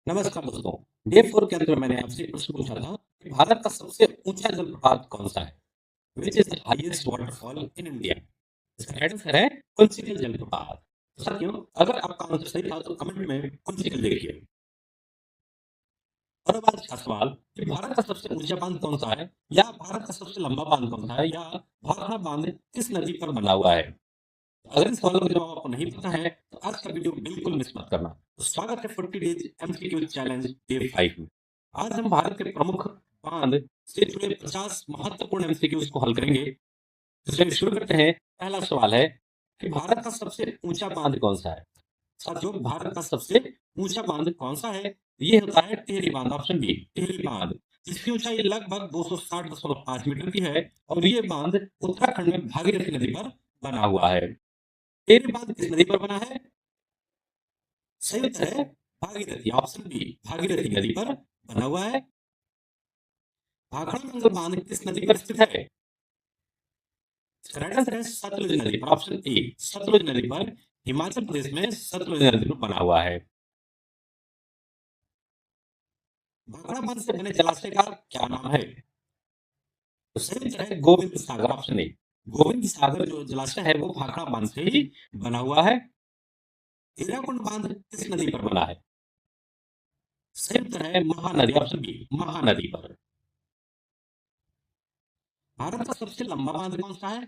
नमस्कार दोस्तों। डे 4 के अंदर मैंने आपसे एक प्रश्न पूछा था कि भारत का सबसे ऊंचा जलप्रपात कौन सा है? Which is the highest waterfall in India? इसका राइट आंसर है कुंचिकल जलप्रपात। तो साथियों, अगर आपका आंसर सही था तो कमेंट में कुंचिकल लिखिए। और अब आज का सवाल कि भारत का सबसे ऊंचा बांध कौन सा है, या भारत का सबसे लंबा बांध कौन सा है, या भाखड़ा बांध किस नदी पर बना हुआ है? अगर इस सवालों का जवाब आपको नहीं पता है तो आज का वीडियो बिल्कुल मिस मत करना। तो स्वागत है 40 डेज एमसीक्यू चैलेंज डे 5 में। आज हम भारत के प्रमुख बांध से जुड़े 50 महत्वपूर्ण एमसीक्यूज को हल करेंगे। तो चलिए शुरू करते हैं। पहला सवाल है कि भारत का सबसे ऊंचा बांध कौन सा है? साथियों, भारत का सबसे ऊंचा बांध कौन सा है? ये होता है टिहरी बांध, ऑप्शन बी टिहरी बांध, जिसकी ऊंचाई लगभग 260.5 मीटर की है और ये बांध उत्तराखंड में भागीरथी नदी पर बना हुआ है। टिहरी बांध किस नदी पर बना है? सही उत्तर है भागीरथी, ऑप्शन बी भागीरथी नदी पर बना हुआ है। भाखड़ा मंगल बांध किस नदी पर स्थित है? राइट आंसर है सतलुज नदी पर, ऑप्शन ए सतलुज नदी पर। हिमाचल प्रदेश में सतलुज नदी पर बना हुआ है। भाखड़ा बांध से बने जलाशय का क्या नाम है? तो सही उत्तर है गोविंद सागर, ऑप्शन ए गोविंद सागर जो जलाशय है वो भाखड़ा बांध से ही बना हुआ है। हीराकुंड बांध किस नदी पर बना है? सही उत्तर है महानदी, ऑप्शन बी महानदी पर। भारत का सबसे लंबा बांध कौन सा है?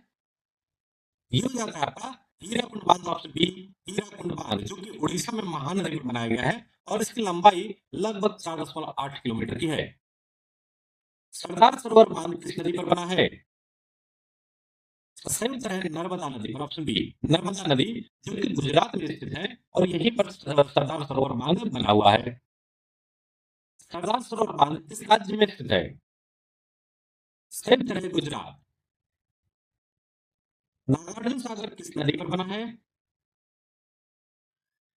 ये हो जाता है आपका हीराकुंड बांध, ऑप्शन बी हीराकुंड बांध, जो कि उड़ीसा में महानदी में बनाया गया है और इसकी लंबाई लगभग 4.8 किलोमीटर की है। सरदार सरोवर बांध किस नदी पर बना है? सही उत्तर है नर्मदा नदी पर, ऑप्शन बी नर्मदा नदी, जो कि गुजरात में स्थित है और यहीं पर सरदार सरोवर बांध बना हुआ है। सरदार सरोवर बांध किस राज्य में स्थित है? सही उत्तर है गुजरात। नागार्जुन सागर किस नदी पर बना है?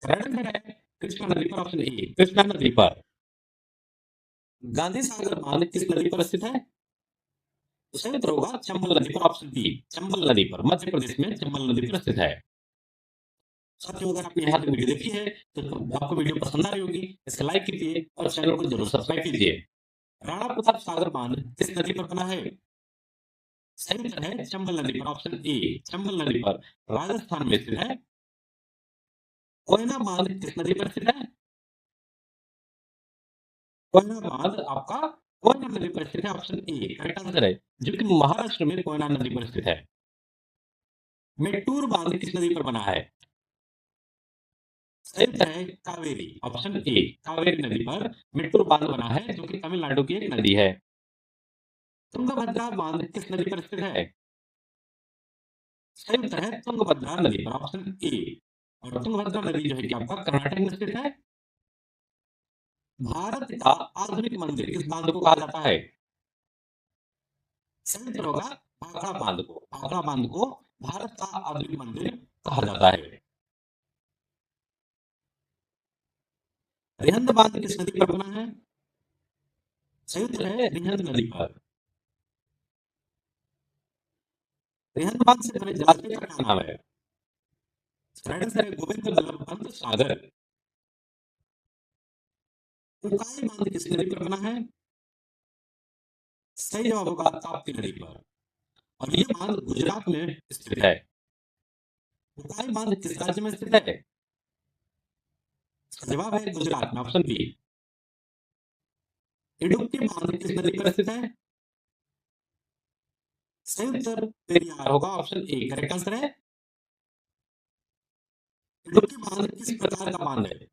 राइट आंसर है कृष्णा नदी पर, ऑप्शन ए कृष्णा नदी पर। गांधी सागर बांध किस नदी पर स्थित है? तो सही उत्तर होगा चंबल नदी पर, ऑप्शन बी चंबल नदी पर। मध्य प्रदेश में चंबल नदी पर स्थित है। साथियों, अगर आपने यहाँ तक वीडियो देखी है तो आपको वीडियो पसंद आ रही होगी, इसे लाइक कीजिए और चैनल को जरूर सब्सक्राइब कीजिए। राणा प्रताप सागर बांध किस नदी पर बना है? सही उत्तर है चंबल नदी पर, ऑप्शन ए चंबल नदी पर, राजस्थान में स्थित है। कोयना बांध किस नदी पर स्थित है? कोयना बांध आपका कोयना नदी पर स्थित है, ऑप्शन ए करेक्ट आंसर है, जो कि महाराष्ट्र में कोयना नदी पर स्थित है। मेट्टूर बांध किस नदी पर बना है? सही उत्तर है कावेरी, ऑप्शन ए कावेरी नदी पर मेट्टूर बांध बना है, जो कि तमिलनाडु की एक नदी है। तुंगभद्रा बांध किस नदी पर स्थित है? सही उत्तर है तुंगभद्रा नदी पर, ऑप्शन ए। और तुंगभद्रा नदी जो है कि आपका कर्नाटक में स्थित है। भारत का आधुनिक मंदिर किस बांध को कहा जाता है? सही उत्तर होगा भाखड़ा बांध को। भाखड़ा बांध को भारत का आधुनिक मंदिर कहा जाता है। रिहंद बांध किस नदी पर बना है? सही उत्तर है रिहंद नदी पर। रिहंद बांध से बने जलाशय का क्या नाम है? राइट आंसर है गोविंद बल्लभ पंत सागर। उकाई बांध किस नदी पर बना है? सही जवाब होगा ताप्ती नदी पर। और ये बांध गुजरात में स्थित है। उकाई बांध किस राज्य में स्थित है? जवाब है गुजरात में, ऑप्शन बी। इडुक्की बांध किस नदी पर स्थित है? सही उत्तर पेरियार होगा, ऑप्शन ए करेक्ट आंसर है। इडुक्की बांध किस प्रकार का बांध है?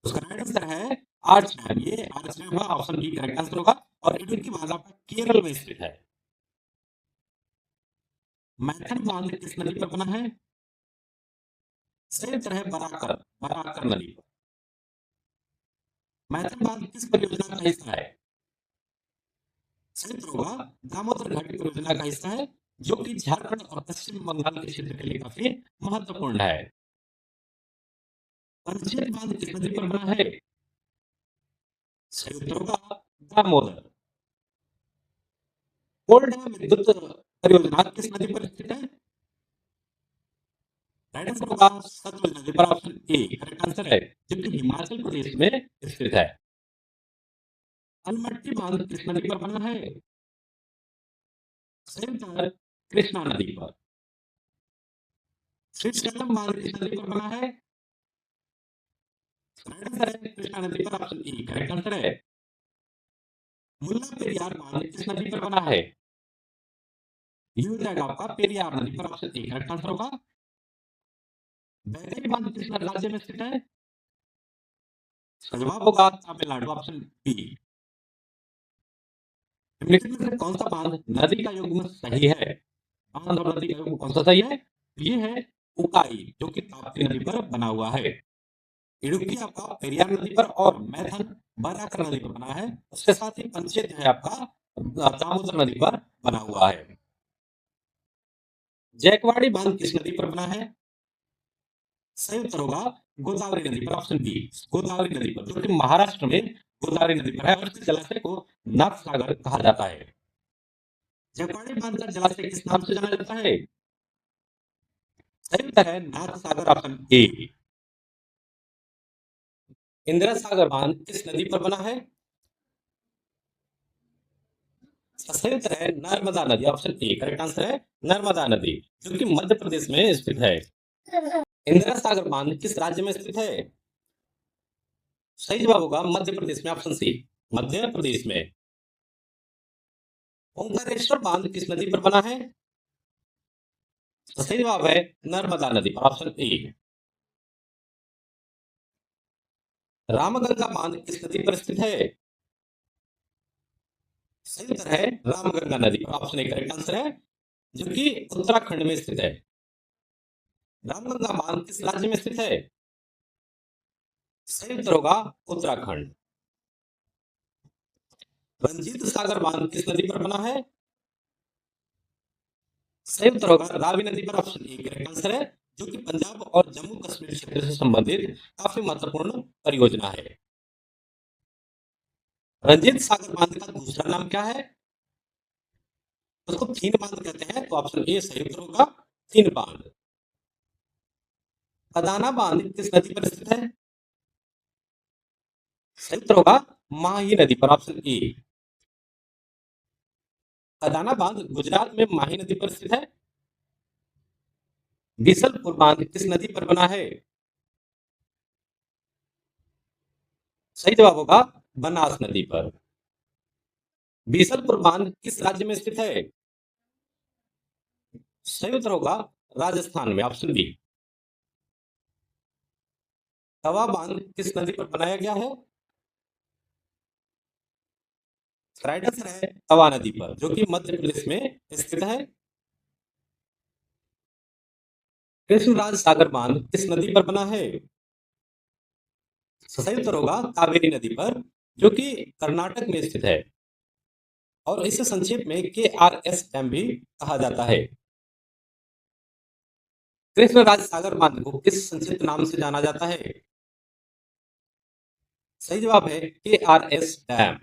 उसका राइट आंसर है आर्च डैम। ये आर्च डैम होगा, ऑप्शन बी करेक्ट आंसर होगा। और इडुक्की बांध आपका केरल में स्थित है। मैथन बांध किस नदी पर बना है? सही उत्तर है बराकर, बराकर नदी पर। मैथन बांध किस परियोजना का हिस्सा है? सही उत्तर होगा दामोदर घाटी परियोजना का हिस्सा है, जो कि झारखंड और पश्चिम बंगाल के क्षेत्र के लिए काफी महत्वपूर्ण है। पंचेत बांध किस नदी पर बना है? सही उत्तर होगा दामोदर। कोल डैम विद्युत परियोजना किस नदी पर स्थित है? राइट आंसर होगा सतलुज नदी पर, ऑप्शन ए करेक्ट आंसर है, जो कि हिमाचल प्रदेश में स्थित है। अलमट्टी बांध किस नदी पर बना है? सही उत्तर कृष्णा नदी पर। श्रीशैलम बांध किस नदी पर बना है? राइट आंसर है कृष्णा नदी पर, ऑप्शन ए करेक्ट आंसर है। मुल्ला पेरियार बांध किस नदी पर बना है? ये हो जाएगा आपका पेरियार नदी पर, ऑप्शन ए करेक्ट आंसर होगा। वैगई बांध किस राज्य में स्थित है? जवाब होगा तमिलनाडु, ऑप्शन बी। निम्नलिखित में से कौन सा बांध नदी का युग्म सही है? बांध और नदी का युग्म कौन सा सही है? ये है उकाई, जो कि ताप्ती नदी पर बना हुआ है। इडुक्की आपका पेरियार नदी पर और मैथन बराकर नदी पर बना है। उसके साथ ही पंचेत जो है आपका दामोदर नदी पर बना हुआ है। जैकवाड़ी बांध किस नदी पर बना है? सही उत्तर होगा गोदावरी नदी पर, ऑप्शन बी गोदावरी नदी पर, जो कि महाराष्ट्र में गोदावरी नदी पर है और इस जलाशय को नाथ सागर कहा जाता है। जयपाड़ी बांध का जलाशय किस नाम से जाना जाता है? सही उत्तर है नाथ सागर, ऑप्शन ए। इंदिरा सागर बांध किस नदी पर बना है? सही उत्तर है नर्मदा नदी, ऑप्शन ए करेक्ट आंसर है नर्मदा नदी, जो कि मध्य प्रदेश में स्थित है। इंदिरा सागर बांध किस राज्य में स्थित है? सही जवाब होगा मध्य प्रदेश में, ऑप्शन सी मध्य प्रदेश में। ओंकारेश्वर बांध किस नदी पर बना है? सही जवाब है नर्मदा नदी पर, ऑप्शन ए। रामगंगा बांध किस नदी पर स्थित है? सही उत्तर है रामगंगा नदी पर, ऑप्शन ए करेक्ट आंसर है, जो कि उत्तराखंड में स्थित है। रामगंगा बांध किस राज्य में स्थित है? सही उत्तर होगा उत्तराखंड। रंजीत सागर बांध किस नदी पर बना है? सही उत्तर होगा रावी नदी पर, ऑप्शन ए करेक्ट आंसर है, जो कि पंजाब और जम्मू कश्मीर क्षेत्र से संबंधित काफी महत्वपूर्ण परियोजना है। रंजीत सागर बांध का दूसरा नाम क्या है? उसको थीन बांध कहते हैं, तो ऑप्शन ए सही उत्तर होगा थीन बांध। कदाना बांध किस नदी पर स्थित है? सही उत्तर होगा माही नदी पर, ऑप्शन ए। कदाना बांध गुजरात में माही नदी पर स्थित है। बीसलपुर बांध किस नदी पर बना है? सही जवाब होगा बनास नदी पर। बीसलपुर बांध किस राज्य में स्थित है? सही उत्तर होगा राजस्थान में, ऑप्शन बी। तवा बांध किस नदी पर बनाया गया है? राइट आंसर है तवा नदी पर, जो कि मध्य प्रदेश में स्थित है। कृष्णराज सागर बांध किस नदी पर बना है? सही उत्तर होगा कावेरी नदी पर, जो कि कर्नाटक में स्थित है और इसे संक्षेप में KRS डैम भी कहा जाता है। कृष्णराज सागर बांध को किस संक्षिप्त नाम से जाना जाता है? सही जवाब है KRS डैम।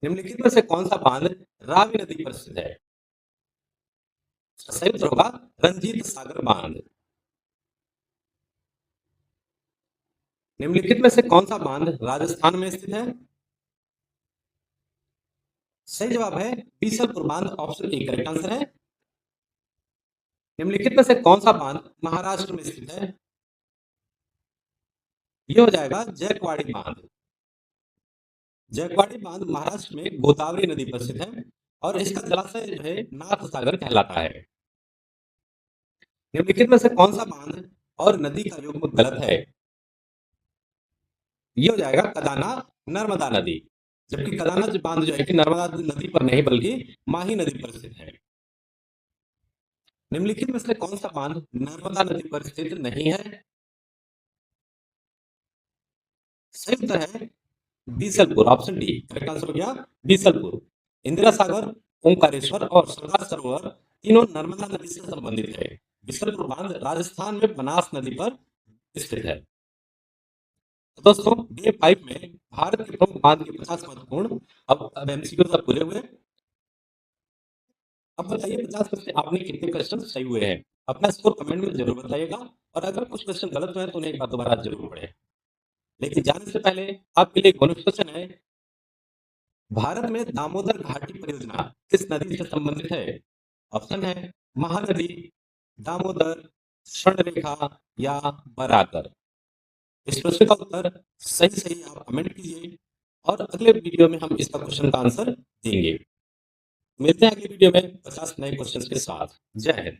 निम्नलिखित में से कौन सा बांध रावी नदी पर स्थित है? सही उत्तर होगा रंजीत सागर बांध। निम्नलिखित में से कौन सा बांध राजस्थान में स्थित है? सही जवाब है बीसलपुर बांध, ऑप्शन ए करेक्ट आंसर है। निम्नलिखित में से कौन सा बांध महाराष्ट्र में स्थित है? ये हो जाएगा जैकवाड़ी बांध। जैकवाड़ी बांध महाराष्ट्र में गोदावरी नदी पर स्थित है और इसका जलाशय जो है नाथ सागर कहलाता है। निम्नलिखित में से कौन सा बांध और नदी का युग्म गलत है? ये हो जाएगा कदाना नर्मदा नदी, जबकि कदाना जो बांध जो है कि नर्मदा नदी पर नहीं बल्कि माही नदी पर स्थित है। निम्नलिखित में से कौन सा बांध नर्मदा नदी पर स्थित नहीं है? सही उत्तर है Bisalpur, option D correct answer हो गया बीसलपुर। इंदिरा सागर, ओंकारेश्वर और सरदार सरोवर तीनों नर्मदा नदी से संबंधित है। बीसलपुर बांध राजस्थान में बनास नदी पर स्थित है। तो दोस्तों डे 5 में भारत के प्रमुख बांध के 50 महत्वपूर्ण अब MCQ सब पूरे हुए। अब बताइए 50 में से आपने कितने क्वेश्चन सही हुए हैं? अपना स्कोर कमेंट में ज़रूर बताइएगा और अगर कुछ क्वेश्चन गलत हुए हैं तो उन्हें एक बार दोबारा ज़रूर पढ़ें। लेकिन जाने से पहले आपके लिए एक बोनस क्वेश्चन है। भारत में दामोदर घाटी परियोजना किस नदी से संबंधित है? ऑप्शन है महानदी, दामोदर, स्वर्णरेखा या बराकर। इस प्रश्न का उत्तर सही सही आप कमेंट कीजिए और अगले वीडियो में हम इसका क्वेश्चन का आंसर देंगे। मिलते हैं अगले वीडियो में 50 नए क्वेश्चन के साथ। जय हिंद।